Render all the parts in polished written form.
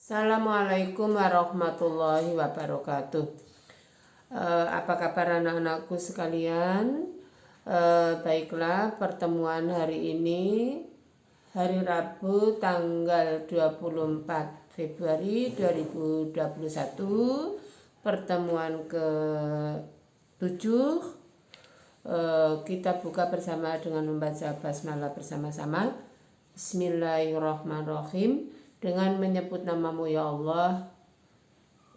Assalamualaikum warahmatullahi wabarakatuh. Apa kabar anak-anakku sekalian? Baiklah, pertemuan hari ini hari Rabu tanggal 24 Februari 2021, pertemuan ke-7. Kita buka bersama dengan membaca basmalah bersama-sama. Bismillahirrahmanirrahim. Dengan menyebut namamu ya Allah,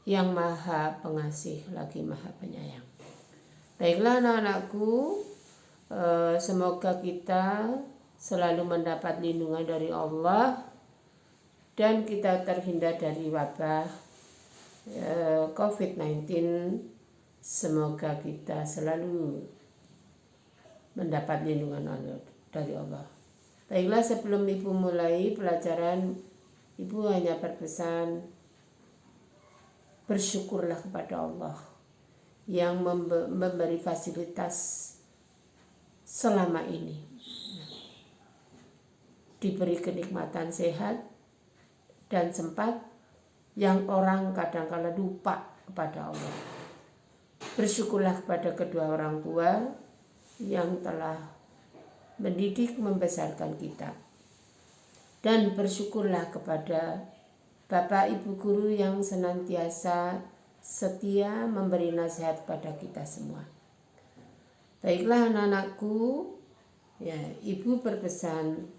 yang maha pengasih lagi maha penyayang. Baiklah anak-anakku, semoga kita selalu mendapat lindungan dari Allah dan kita terhindar dari wabah COVID-19. Semoga kita selalu mendapat lindungan dari Allah. Baiklah, sebelum Ibu mulai pelajaran, Ibu hanya berpesan, bersyukurlah kepada Allah yang memberi fasilitas selama ini. Diberi kenikmatan sehat dan sempat yang orang kadang-kala lupa kepada Allah. Bersyukurlah kepada kedua orang tua yang telah mendidik membesarkan kita. Dan bersyukurlah kepada Bapak Ibu Guru yang senantiasa setia memberi nasihat kepada kita semua. Baiklah anak-anakku, ya, Ibu berpesan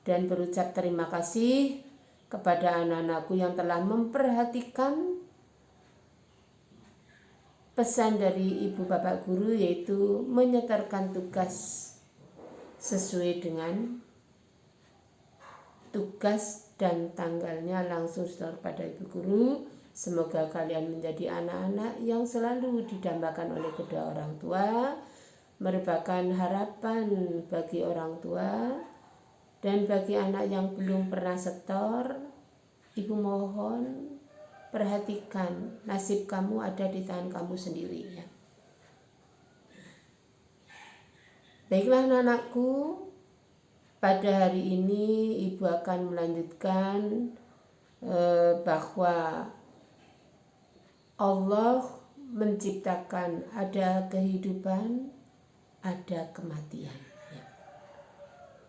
dan berucap terima kasih kepada anak-anakku yang telah memperhatikan pesan dari Ibu Bapak Guru, yaitu menyetorkan tugas sesuai dengan tugas dan tanggalnya langsung setor pada Ibu Guru. Semoga kalian menjadi anak-anak yang selalu didambakan oleh kedua orang tua, merupakan harapan bagi orang tua. Dan bagi anak yang belum pernah setor, Ibu mohon perhatikan, nasib kamu ada di tangan kamu sendiri, ya. Baiklah anak-anakku, pada hari ini Ibu akan melanjutkan bahwa Allah menciptakan ada kehidupan, ada kematian.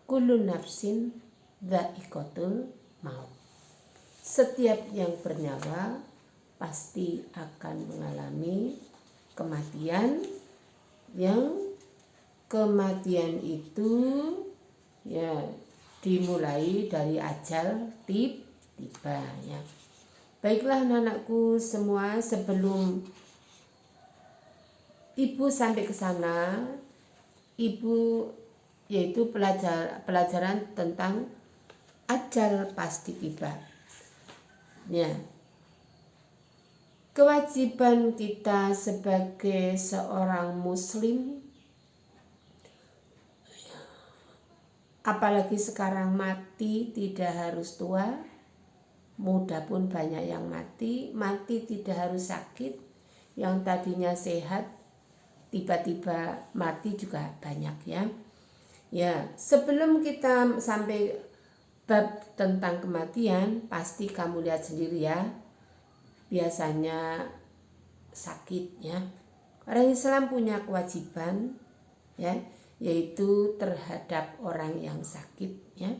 Kullu nafsin dha'iqatul maut. Setiap yang bernyawa pasti akan mengalami kematian, yang kematian itu ya dimulai dari ajal tiba, ya. Baiklah anak-anakku semua, sebelum Ibu sampai ke sana, Ibu yaitu pelajaran tentang ajal pasti tiba. Ya. Kewajiban kita sebagai seorang muslim, apalagi sekarang mati tidak harus tua, muda pun banyak yang mati tidak harus sakit, yang tadinya sehat tiba-tiba mati juga banyak, ya. Ya, sebelum kita sampai bab tentang kematian, pasti kamu lihat sendiri, ya. Biasanya sakit, ya. Orang Islam punya kewajiban, ya, yaitu terhadap orang yang sakit, ya,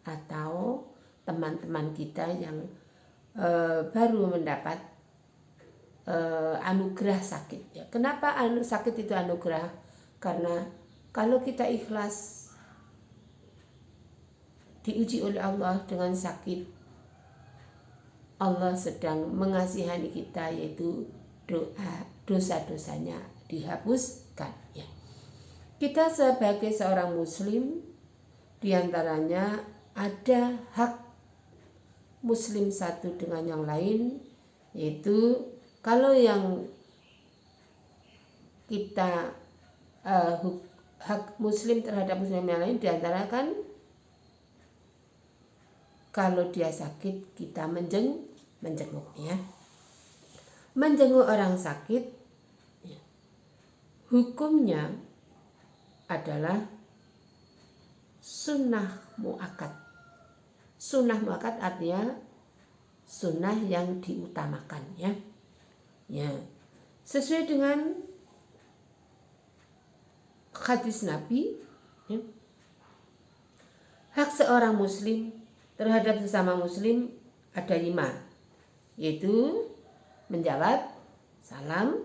atau teman-teman kita yang baru mendapat anugerah sakit, ya. Kenapa sakit itu anugerah? Karena kalau kita ikhlas diuji oleh Allah dengan sakit, Allah sedang mengasihani kita, yaitu dosa-dosanya dihapuskan, ya. Kita sebagai seorang muslim, diantaranya ada hak muslim satu dengan yang lain, yaitu kalau yang kita hak muslim terhadap muslim yang lain diantara kan, kalau dia sakit kita menjenguk, ya. Menjenguk orang sakit, ya, hukumnya adalah sunnah muakkad. Sunnah muakkad artinya sunnah yang diutamakan ya. Ya. Sesuai dengan hadis Nabi ya. Hak seorang muslim terhadap sesama muslim ada 5, yaitu menjawab salam,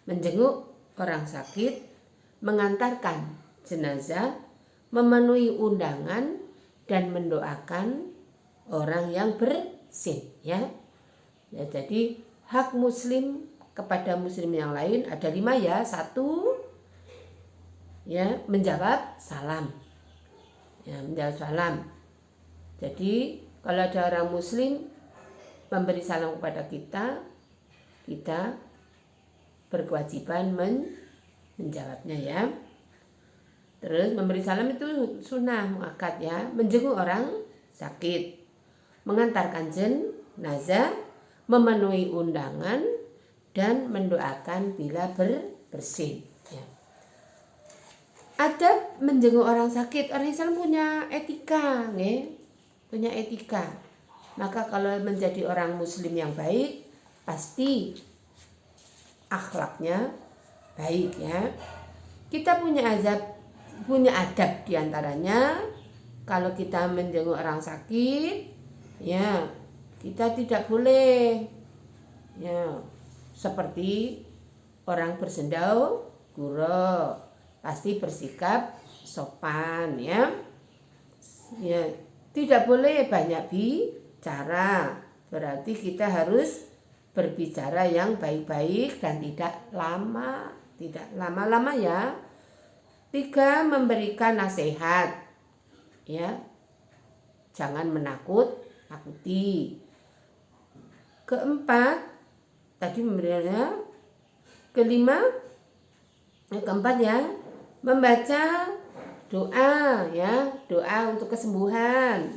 menjenguk orang sakit, mengantarkan jenazah, memenuhi undangan, dan mendoakan orang yang bersin ya. Jadi hak muslim kepada muslim yang lain ada 5 ya. 1 ya, menjawab salam. Ya, menjawab salam. Jadi kalau ada orang muslim memberi salam kepada kita, kita berkewajiban menjawabnya ya. Terus memberi salam itu sunnah muakkad ya. Menjenguk orang sakit, mengantarkan jenazah, memenuhi undangan, dan mendoakan bila bersin ya. Adab menjenguk orang sakit, orang Islam punya etika ya. Punya etika. Maka kalau menjadi orang muslim yang baik, pasti akhlaknya baik ya. Kita punya adab diantaranya. Kalau kita menjenguk orang sakit ya, kita tidak boleh ya seperti orang bersendau gurau, pasti bersikap sopan ya. Ya, tidak boleh banyak bicara. Berarti kita harus berbicara yang baik-baik dan tidak lama-lama ya. 3, memberikan nasihat ya. Jangan menakut-nakuti. 4, tadi memberikannya. 5, keempat ya, membaca doa ya, doa untuk kesembuhan.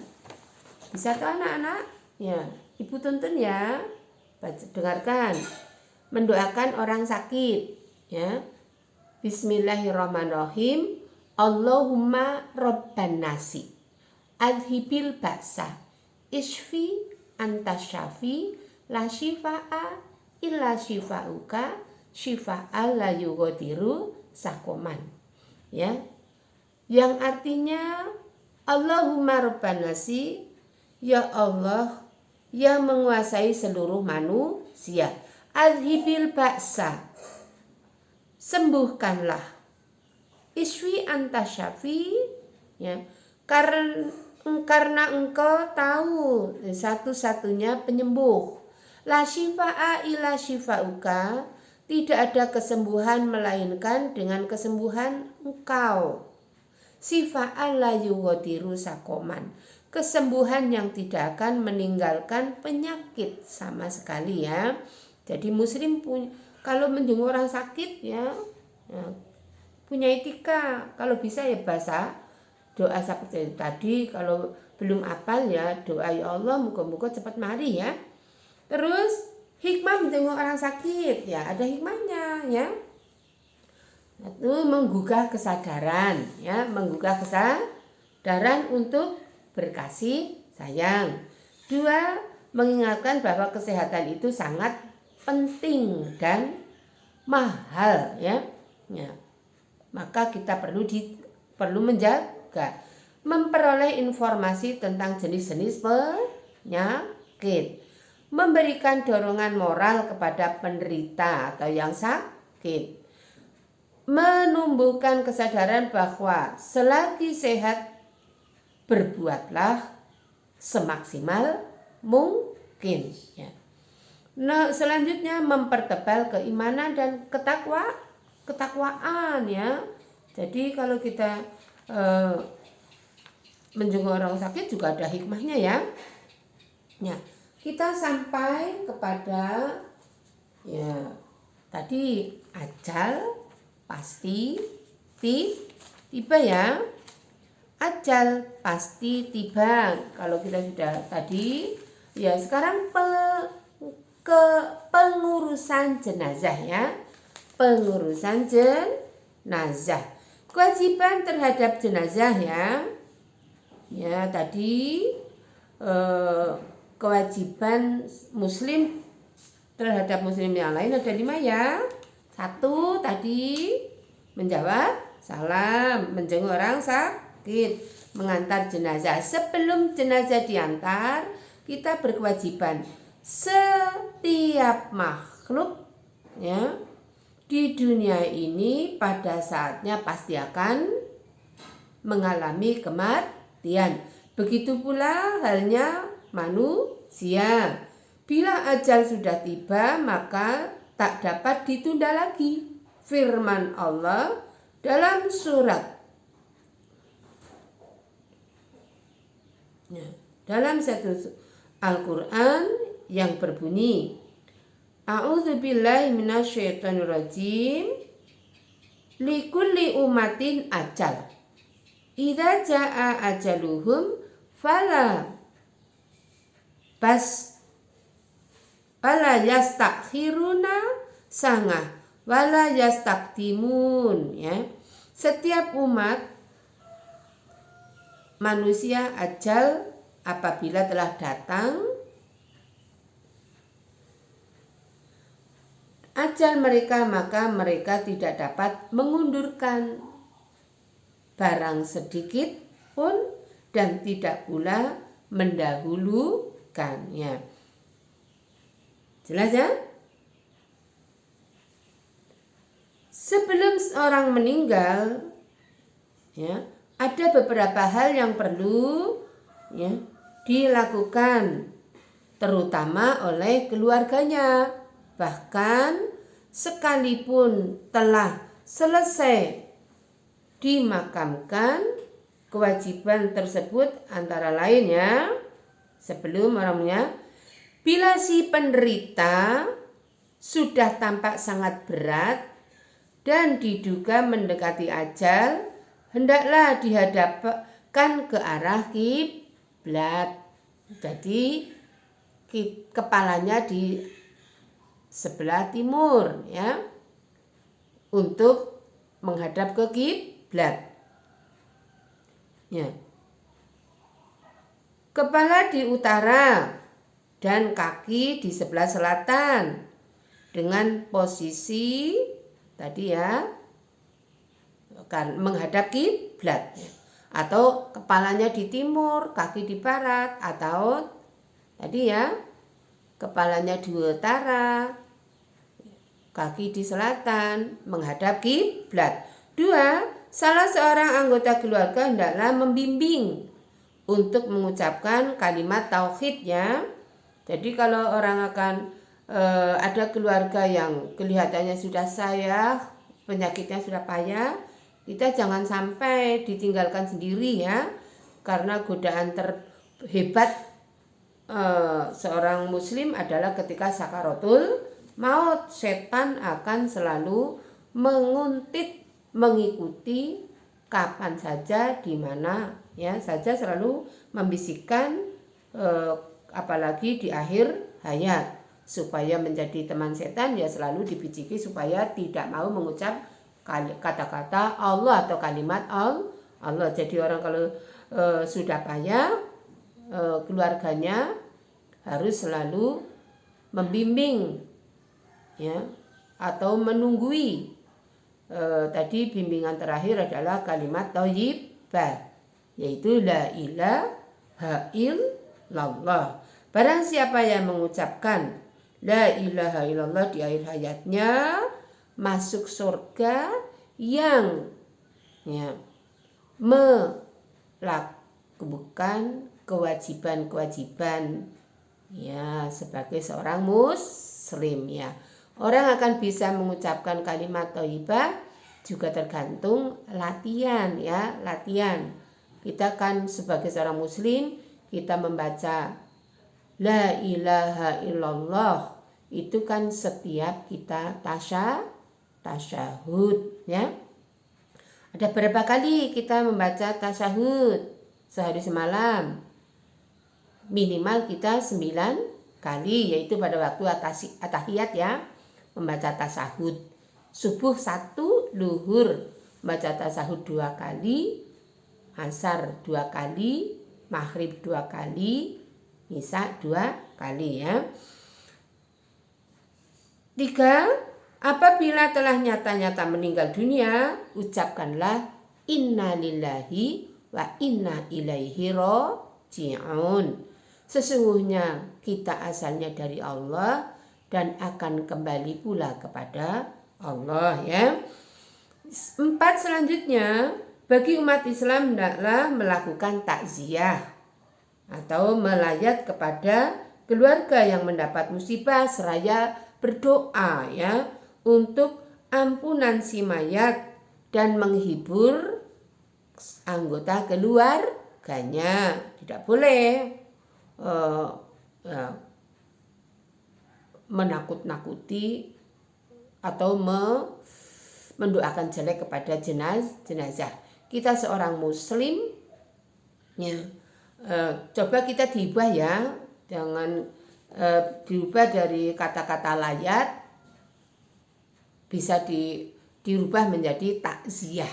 Bisa tuh anak-anak ya, ibu tuntun ya, dengarkan. Mendoakan orang sakit ya. Bismillahirrahmanirrahim. Allahumma rabban nasi adhibil ba'sa isfi anta syafi la shifa'a illa shifa'uka shifa'al la yughadiru sakoman ya, yang artinya Allahumma rabban nasi, ya Allah yang menguasai seluruh manusia, adhibil ba'sa, sembuhkanlah, iswi anta syafi ya, karena engkau tahu satu-satunya penyembuh, la shifa'a illa shifa'uka, tidak ada kesembuhan melainkan dengan kesembuhan engkau, shifa'al la yughadiru sakoman, kesembuhan yang tidak akan meninggalkan penyakit sama sekali ya. Jadi muslim kalau menjenguk orang sakit ya, punya etika. Kalau bisa ya bahasa doa seperti tadi. Kalau belum hafal ya doa, ya Allah moga-moga cepat mari ya. Terus hikmah menjenguk orang sakit ya, ada hikmahnya ya. Itu menggugah kesadaran ya, menggugah kesadaran untuk berkasih sayang. 2, mengingatkan bahwa kesehatan itu sangat penting dan mahal ya. Ya. Maka kita perlu menjaga, memperoleh informasi tentang jenis-jenis penyakit, memberikan dorongan moral kepada penderita atau yang sakit, menumbuhkan kesadaran bahwa selagi sehat berbuatlah semaksimal mungkin ya. Nah, selanjutnya mempertebal keimanan dan ketakwaan ya. Jadi kalau kita menjenguk orang sakit juga ada hikmahnya ya. Ya, kita sampai kepada ya tadi ajal pasti tiba ya. Ajal pasti tiba. Kalau kita sudah tadi ya, sekarang pengurusan jenazah ya. Pengurusan jenazah. Kewajiban terhadap jenazah ya. Ya tadi kewajiban muslim terhadap muslim yang lain ada 5 ya. 1 tadi menjawab salam, menjenguk orang sakit, mengantar jenazah. Sebelum jenazah diantar, kita berkewajiban setiap makhluk ya di dunia ini pada saatnya pasti akan mengalami kematian. Begitu pula halnya manusia. Bila ajal sudah tiba maka tak dapat ditunda lagi. Firman Allah dalam surat dalam satu Al-Quran yang berbunyi A'udzubillahi minasyaitonirrajim likulli ummatin ajal idza jaa ajaluhum fala yastakhiruna sangah wala yastaqdimun ya. Setiap umat manusia ajal apabila telah datang ajal mereka maka mereka tidak dapat mengundurkan barang sedikit pun dan tidak pula mendahulukannya. Jelas ya? Sebelum seorang meninggal ya, ada beberapa hal yang perlu ya dilakukan terutama oleh keluarganya. Bahkan sekalipun telah selesai dimakamkan, kewajiban tersebut antara lain ya sebelum orangnya bila si penderita sudah tampak sangat berat dan diduga mendekati ajal, hendaklah dihadapkan ke arah kiblat. Jadi kepalanya di sebelah timur ya untuk menghadap ke kiblat. Ya. Kepala di utara dan kaki di sebelah selatan dengan posisi tadi ya kan menghadap kiblat ya. Atau kepalanya di timur, kaki di barat, atau tadi ya kepalanya di utara, kaki di selatan menghadap kiblat. 2. Salah seorang anggota keluarga hendaklah membimbing untuk mengucapkan kalimat tauhid ya. Jadi kalau orang akan ada keluarga yang kelihatannya sudah sayang, penyakitnya sudah payah, kita jangan sampai ditinggalkan sendiri ya. Karena godaan terhebat seorang muslim adalah ketika sakaratul maut. Setan akan selalu menguntit, mengikuti kapan saja, di mana ya saja, selalu membisikkan apalagi di akhir hayat. Supaya menjadi teman setan ya selalu dibiciki supaya tidak mau mengucap kata-kata Allah atau kalimat Allah. Jadi orang kalau sudah payah, keluarganya harus selalu membimbing ya atau menunggui. Tadi bimbingan terakhir adalah kalimat thayyibah, yaitu la ilaha illallah. Barang siapa yang mengucapkan la ilaha illallah di akhir hayatnya, masuk surga yang ya melakukan kewajiban-kewajiban ya sebagai seorang muslim ya. Orang akan bisa mengucapkan kalimat thayyibah juga tergantung latihan ya, latihan. Kita kan sebagai seorang muslim, kita membaca la ilaha illallah itu kan setiap kita tasyahud ya. Ada berapa kali kita membaca tasyahud sehari semalam? Minimal kita 9 kali, yaitu pada waktu atahiyat ya, membaca tasyahud. Subuh 1, luhur membaca tasyahud 2 kali, asar 2 kali, maghrib 2 kali, Misa 2 kali ya. 3. Apabila telah nyata-nyata meninggal dunia, ucapkanlah innalillahi wa inna ilaihi raji'un. Sesungguhnya kita asalnya dari Allah dan akan kembali pula kepada Allah ya. 4. Selanjutnya, bagi umat Islam hendaklah melakukan takziah atau melayat kepada keluarga yang mendapat musibah seraya berdoa ya untuk ampunan si mayat dan menghibur anggota keluarganya. Tidak boleh menakut-nakuti atau mendoakan jelek kepada jenazah. Kita seorang muslim ya, coba kita diubah ya, jangan diubah dari kata-kata layat, bisa dirubah menjadi takziah.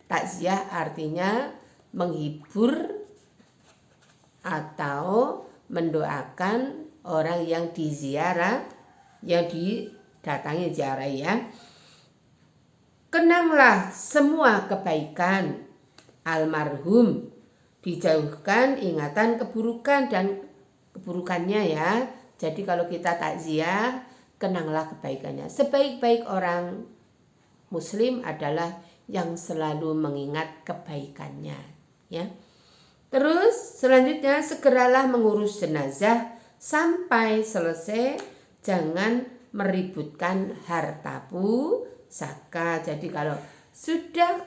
Takziah artinya menghibur atau mendoakan orang yang diziarah, yang didatangi ziarah ya. Kenanglah semua kebaikan almarhum, dijauhkan ingatan keburukan dan keburukannya ya. Jadi kalau kita takziah, kenanglah kebaikannya. Sebaik-baik orang muslim adalah yang selalu mengingat kebaikannya ya. Terus selanjutnya, segeralah mengurus jenazah sampai selesai, jangan meributkan harta pusaka. Jadi kalau sudah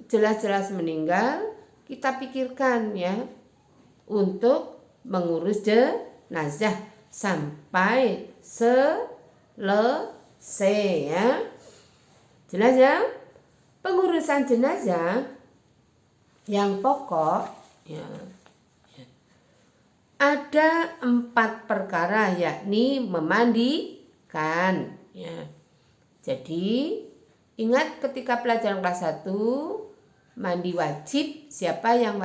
jelas-jelas meninggal, kita pikirkan ya untuk mengurus jenazah sampai selesai ya. Jelas ya? Pengurusan jenazah yang pokok ya, ada 4 perkara, yakni memandikan ya. Jadi ingat ketika pelajaran kelas 1 mandi wajib, siapa yang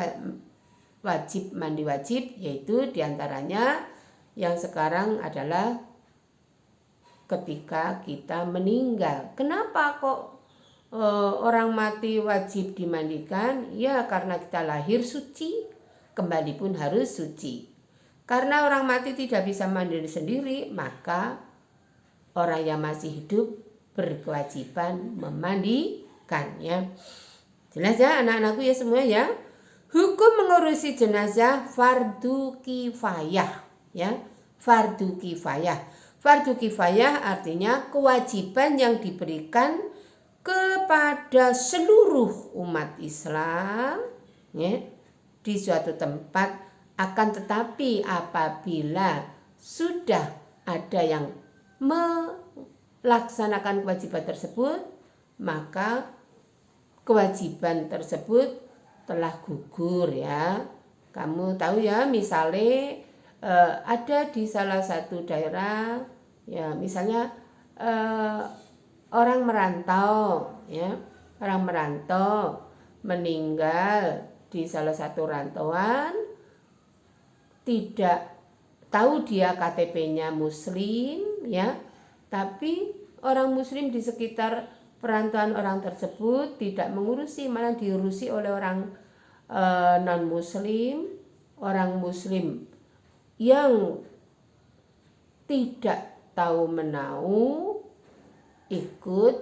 wajib mandi wajib, yaitu diantaranya yang sekarang adalah ketika kita meninggal. Kenapa kok orang mati wajib dimandikan? Ya karena kita lahir suci, kembali pun harus suci. Karena orang mati tidak bisa mandiri sendiri, maka orang yang masih hidup berkewajiban memandikan ya. Jelas ya anak-anakku ya semua ya. Hukum mengurusi jenazah fardu kifayah ya. Fardu kifayah. Fardu kifayah artinya kewajiban yang diberikan kepada seluruh umat Islam ya, di suatu tempat. Akan tetapi apabila sudah ada yang melaksanakan kewajiban tersebut, maka kewajiban tersebut telah gugur ya. Kamu tahu ya, misalnya ada di salah satu daerah ya, misalnya orang merantau ya, orang merantau meninggal di salah satu rantauan, tidak tahu dia KTP-nya muslim ya, tapi orang muslim di sekitar perantauan orang tersebut tidak mengurusi, malah diurusi oleh orang non muslim, orang muslim yang tidak tahu menau ikut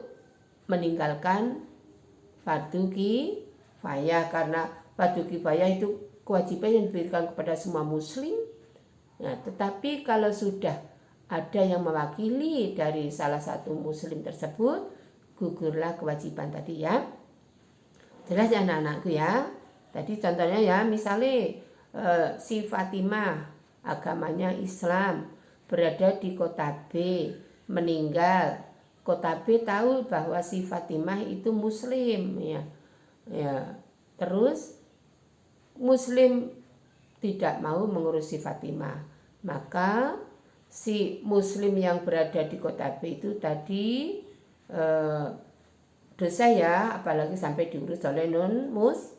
meninggalkan fardu kifayah. Karena fardu kifayah itu kewajiban yang diberikan kepada semua muslim. Nah, tetapi kalau sudah ada yang mewakili dari salah satu muslim tersebut, gugurlah kewajiban tadi ya. Jelas ya anak-anakku ya. Tadi contohnya ya, misalnya si Fatimah agamanya Islam, berada di kota B, meninggal. Kota B tahu bahwa si Fatimah itu muslim ya. Ya, terus muslim tidak mau mengurusi Fatimah, maka si muslim yang berada di kota B itu tadi dosa ya, apalagi sampai diurus oleh non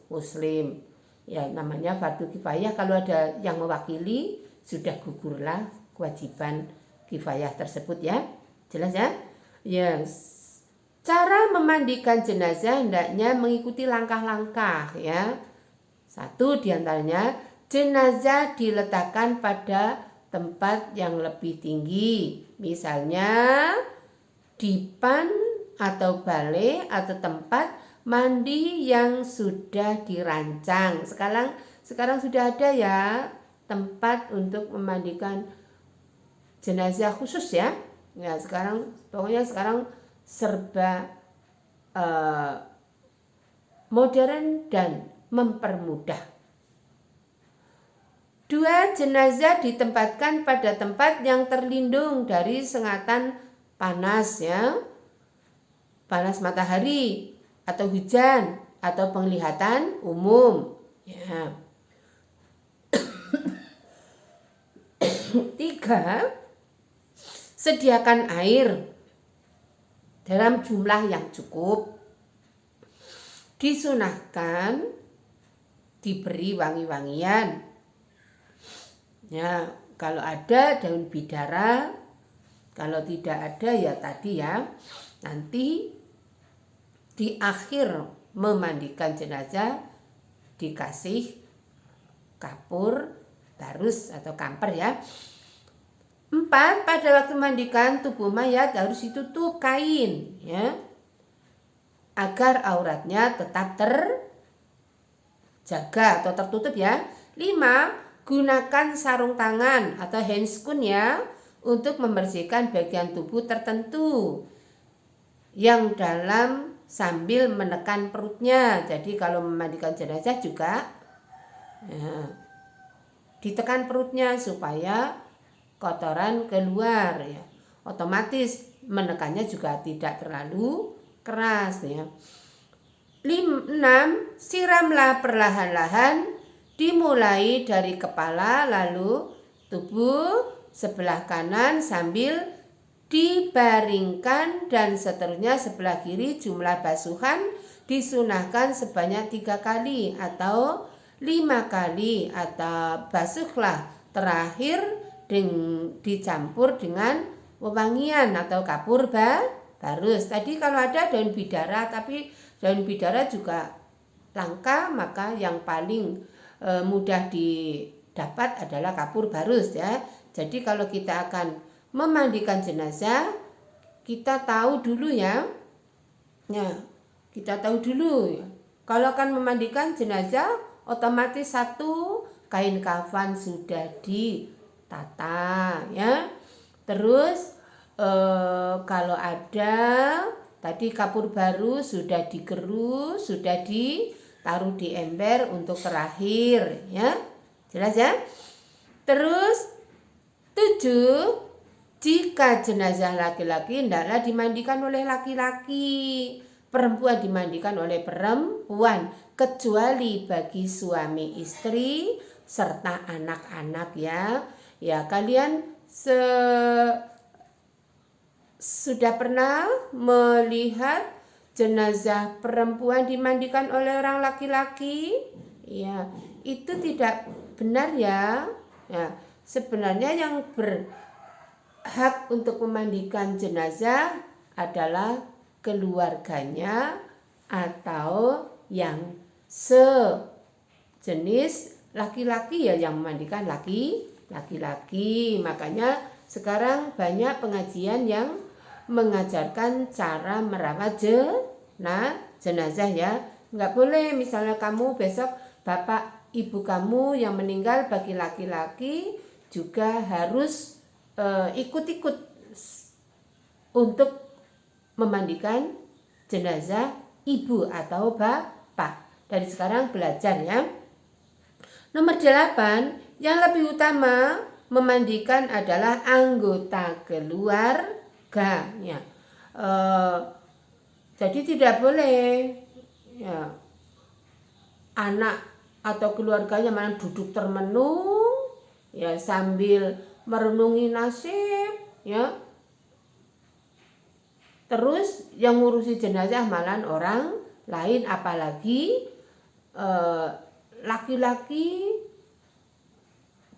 muslim ya. Namanya fardu kifayah. Kalau ada yang mewakili sudah gugurlah kewajiban kifayah tersebut ya. Jelas ya? Ya, cara memandikan jenazah hendaknya mengikuti langkah-langkah ya. Satu diantaranya, jenazah diletakkan pada tempat yang lebih tinggi. Misalnya dipan atau balai atau tempat mandi yang sudah dirancang. Sekarang sudah ada ya tempat untuk memandikan jenazah khusus ya. Ya pokoknya sekarang serba modern dan mempermudah. 2. Jenazah ditempatkan pada tempat yang terlindung dari sengatan panas ya. Panas matahari atau hujan atau penglihatan umum ya. 3. Sediakan air dalam jumlah yang cukup. Disunahkan diberi wangi-wangian. Ya, kalau ada daun bidara, kalau tidak ada ya tadi ya. Nanti di akhir memandikan jenazah dikasih kapur barus atau kamper ya. 4. Pada waktu mandikan tubuh mayat harus ditutup kain ya, agar auratnya tetap terjaga atau tertutup ya. 5. Gunakan sarung tangan atau handscoon ya untuk membersihkan bagian tubuh tertentu yang dalam sambil menekan perutnya. Jadi kalau memandikan jenazah juga ya, ditekan perutnya supaya kotoran keluar ya. Otomatis menekannya juga tidak terlalu keras ya. 6. Siramlah perlahan-lahan, dimulai dari kepala lalu tubuh sebelah kanan sambil dibaringkan dan seterusnya sebelah kiri. Jumlah basuhan disunahkan sebanyak 3 kali atau 5 kali atau basuhlah terakhir dicampur dengan wewangian atau kapur barus. Tadi kalau ada daun bidara, tapi daun bidara juga langka, maka yang paling mudah didapat adalah kapur barus ya. Jadi kalau kita akan memandikan jenazah, kita tahu dulu ya. Ya, kita tahu dulu ya. Kalau akan memandikan jenazah, otomatis 1, kain kafan sudah ditata ya. Terus kalau ada tadi kapur baru sudah digerus, sudah ditaruh di ember untuk terakhir ya. Jelas ya? Terus 7, jika jenazah laki-laki hendaklah dimandikan oleh laki-laki, perempuan dimandikan oleh perempuan, kecuali bagi suami istri serta anak-anak ya. Ya, kalian sudah pernah melihat jenazah perempuan dimandikan oleh orang laki-laki? Ya, itu tidak benar ya. Ya, sebenarnya yang berhak untuk memandikan jenazah adalah keluarganya atau yang sejenis laki-laki ya, yang memandikan laki-laki. Makanya sekarang banyak pengajian yang mengajarkan cara merawat jenazah ya. Nggak boleh misalnya kamu besok bapak ibu kamu yang meninggal bagi laki-laki juga harus ikut-ikut untuk memandikan jenazah ibu atau bapak. Dari sekarang belajar ya. Nomor 8, yang lebih utama memandikan adalah anggota keluarga ya. Jadi tidak boleh ya, anak atau keluarganya malah duduk termenung ya sambil merenungi nasib ya. Terus yang ngurusi jenazah malah orang lain, apalagi laki-laki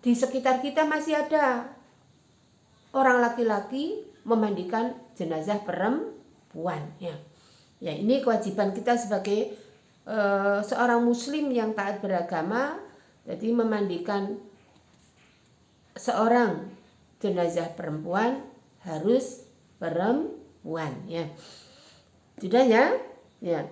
di sekitar kita masih ada orang laki-laki memandikan jenazah perempuan ya. Ya, ini kewajiban kita sebagai seorang muslim yang taat beragama, jadi memandikan seorang jenazah perempuan harus perempuan ya. Sudah ya? Ya.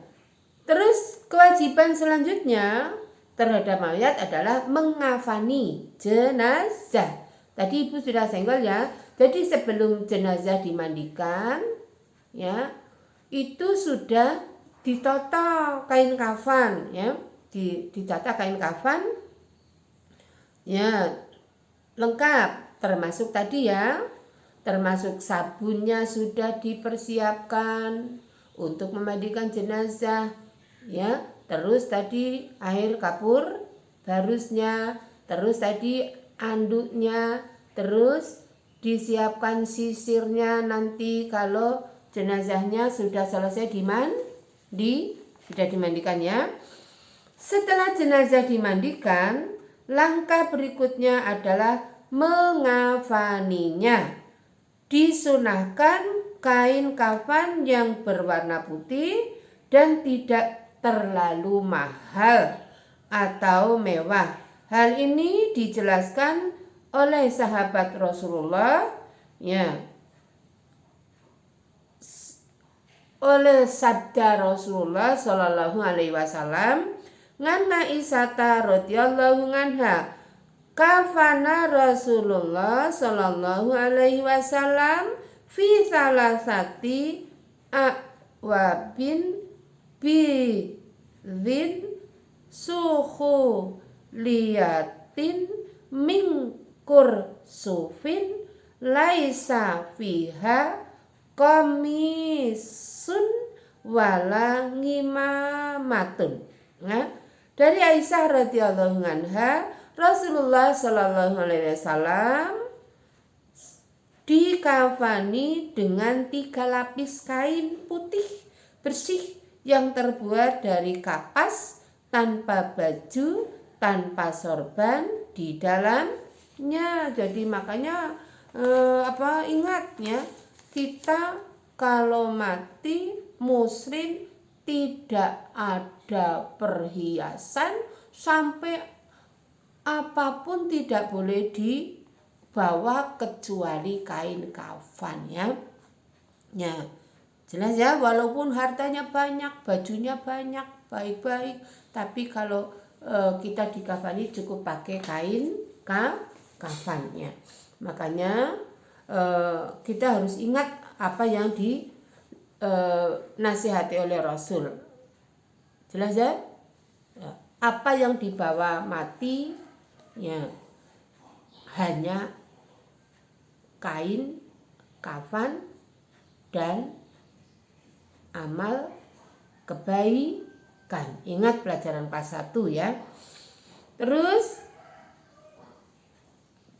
Terus kewajiban selanjutnya terhadap mayat adalah mengafani jenazah. Tadi Ibu sudah senggol ya. Jadi sebelum jenazah dimandikan ya, itu sudah ditata kain kafan ya, ditata kain kafan ya, lengkap termasuk tadi ya, termasuk sabunnya sudah dipersiapkan untuk memandikan jenazah ya. Terus tadi air kapur barusnya, terus tadi anduknya, terus disiapkan sisirnya nanti kalau jenazahnya sudah selesai sudah dimandikan ya. Setelah jenazah dimandikan, langkah berikutnya adalah mengafaninya. Disunahkan kain kafan yang berwarna putih dan tidak terlalu mahal atau mewah. Hal ini dijelaskan oleh sahabat Rasulullah ya, oleh sabda Rasulullah sallallahu alaihi wasallam, ngan Aisyah radhiyallahu anha, kafana Rasulullah sallallahu alaihi wasallam fi salasati awabin bidzin suhu liyatin mingkur sufin laisa fiha komisun wala ngimamatun. Nah, dari Aisyah radhiyallahu anha, Rasulullah sallallahu alaihi wasallam dikafani dengan 3 lapis kain putih bersih yang terbuat dari kapas, tanpa baju, tanpa sorban di dalamnya. Jadi makanya ingat ya, kita kalau mati muslim tidak ada perhiasan, sampai apapun tidak boleh dibawa kecuali kain kafan ya. Ya, jelas ya, walaupun hartanya banyak, bajunya banyak, baik-baik, tapi kalau kita dikafani cukup pakai kain kafannya. Makanya kita harus ingat apa yang dinasihati oleh Rasul. Jelas ya? Apa yang dibawa mati ya, hanya kain kafan dan amal kebaikan. Ingat pelajaran pas 1 ya. Terus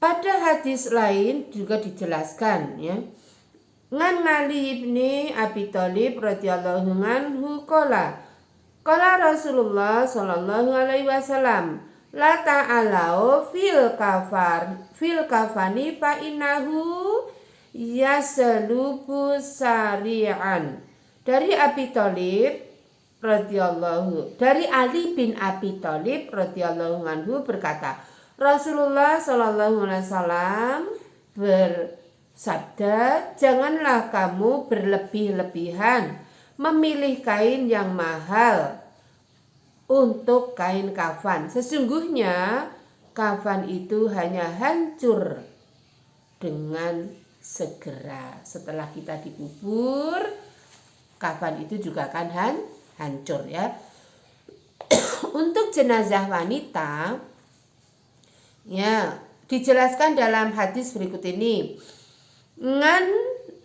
pada hadis lain juga dijelaskan ya, ngan Ali ibni Abi Thalib radhiyallahu anhu qala Rasulullah sallallahu alaihi wasallam, la ta'alau fil kafani fa innahu yaslubu sari'an. Dari Ali bin Abi Thalib radhiyallahu anhu berkata, Rasulullah sallallahu alaihi wasallam bersabda, janganlah kamu berlebih-lebihan memilih kain yang mahal untuk kain kafan. Sesungguhnya kafan itu hanya hancur dengan segera. Setelah kita dikubur, kafan itu juga akan hancur ya. Untuk jenazah wanita ya, dijelaskan dalam hadis berikut ini. Ngan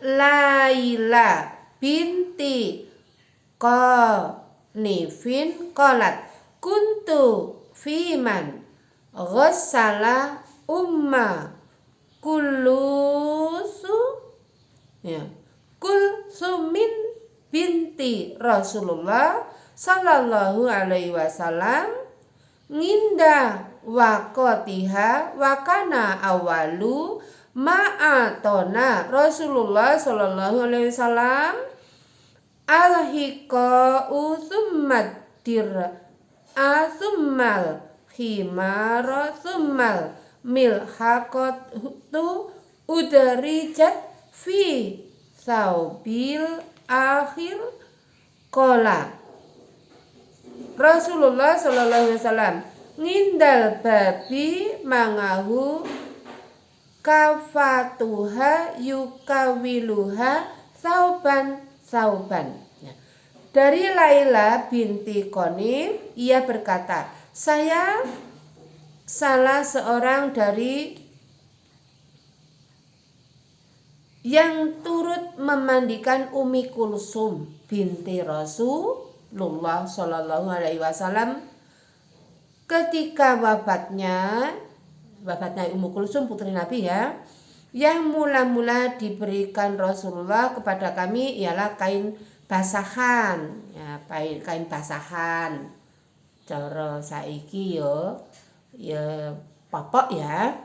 Laila binti Qanifin qalat kuntu fiman ghassala umma kulsumin binti Rasulullah sallallahu alaihi wasallam nginda waqatiha wa kana awalu ma'atona Rasulullah sallallahu alaihi wasallam alhiqa usummadir asummal khimara summal milhaqat tu udrijat fi saubil akhir qala Rasulullah sallallahu alaihi wasallam ngindal babi mangahu kafatuha yukawiluha sauban ya. Dari Laila binti Qonif ia berkata, saya salah seorang dari yang turut memandikan Ummi Kulsum binti Rasulullah sallallahu alaihi wasallam ketika wafatnya Ummu Kulsum putri Nabi ya, yang mula-mula diberikan Rasulullah kepada kami ialah kain basahan ya, kain basahan cara saiki ya popok ya,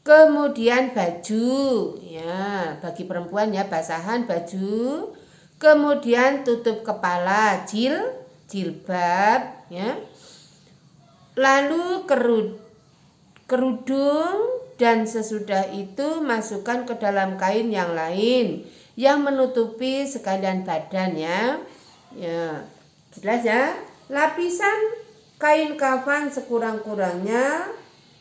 kemudian baju ya bagi perempuan ya, basahan baju, kemudian tutup kepala jilbab ya, lalu kerudung, dan sesudah itu masukkan ke dalam kain yang lain yang menutupi sekalian badan ya. Jelas ya. Lapisan kain kafan sekurang-kurangnya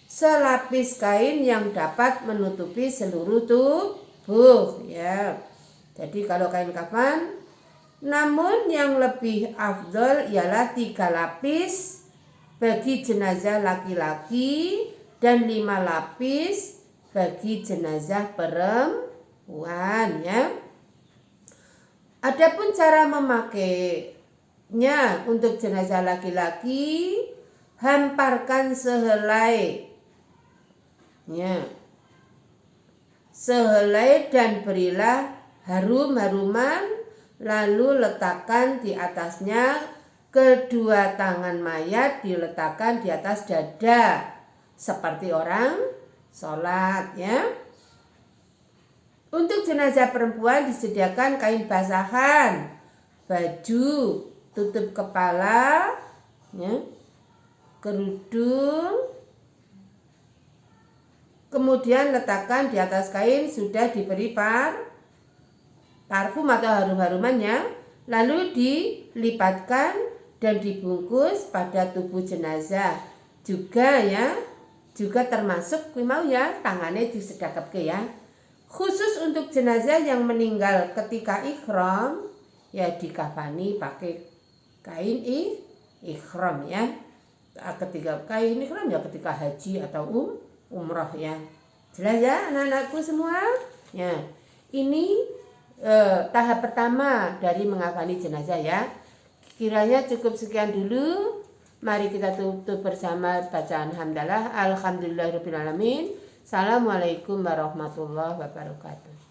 selapis kain yang dapat menutupi seluruh tubuh ya. Jadi kalau kain kafan, namun yang lebih afdol ialah 3 lapis bagi jenazah laki-laki dan 5 lapis bagi jenazah perempuan ya. Adapun cara memakainya untuk jenazah laki-laki, hamparkan sehelai ya, sehelai dan berilah harum-haruman, lalu letakkan di atasnya, kedua tangan mayat diletakkan di atas dada seperti orang sholat ya. Untuk jenazah perempuan disediakan kain basahan, baju, tutup kepala ya, kerudung, kemudian letakkan di atas kain sudah diberi parfum atau harum-harumannya, lalu dilipatkan dan dibungkus pada tubuh jenazah juga ya. Juga termasuk mau ya tangannya disedekapke ya. Khusus untuk jenazah yang meninggal ketika ihram ya dikafani pakai kain ihram ya. Ketika kain ihram ya ketika haji atau umrah ya. Jelas ya anak-anakku semua? Ya. Ini tahap pertama dari mengafani jenazah ya. Kiranya cukup sekian dulu. Mari kita tutup bersama bacaan hamdalah. Alhamdulillahirabbil alamin. Assalamualaikum warahmatullahi wabarakatuh.